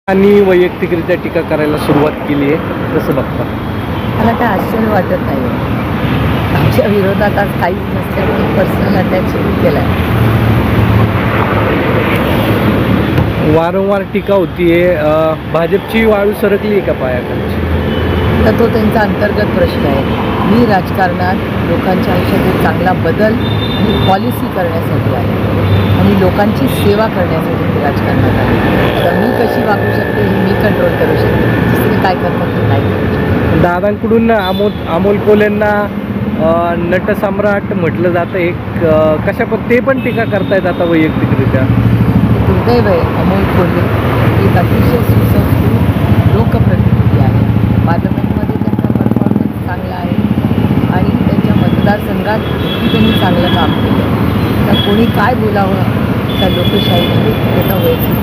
आणि वैयक्तिकरित्या टीका करायला सुरुवात केली आहे, कसं बघता? मला काय आश्चर्य वाटत नाही. आमच्या विरोधात आज काहीच नसल्यामुळे पर्सनल अटॅक सुरू केला आहे. वारंवार टीका होतीये, भाजपची वाळू सरकली आहे का पायाखालची? तर तो त्यांचा अंतर्गत प्रश्न आहे. मी राजकारणात लोकांच्या आयुष्यात चांगला बदल आणि पॉलिसी करण्यासाठी आहे आणि लोकांची सेवा करण्यासाठी मी राजकारणात आहे. आता मी कशी वागू शकते हे मी कंट्रोल करू शकते. दुसरे काय करतात हे नाही करू शकते. दादांकडून अमोल कोल्हेंना नटसम्राट म्हटलं जातं, एक कशा पण ते पण टीका करतायत आता वैयक्तिकरित्या. दुर्दैव आहे. अमोल कोल्हे एक अतिशय सुसंस्कृत लोकप्रतिनिधी आहे. पार्लमेंटमध्ये त्यांचा परफॉर्मन्स चांगला आहे आणि त्यांच्या मतदारसंघात त्यांनी चांगलं काम केलं. तर कोणी काय बोलावं त्या लोकशाहीमध्ये त्याचा वैयक्तिक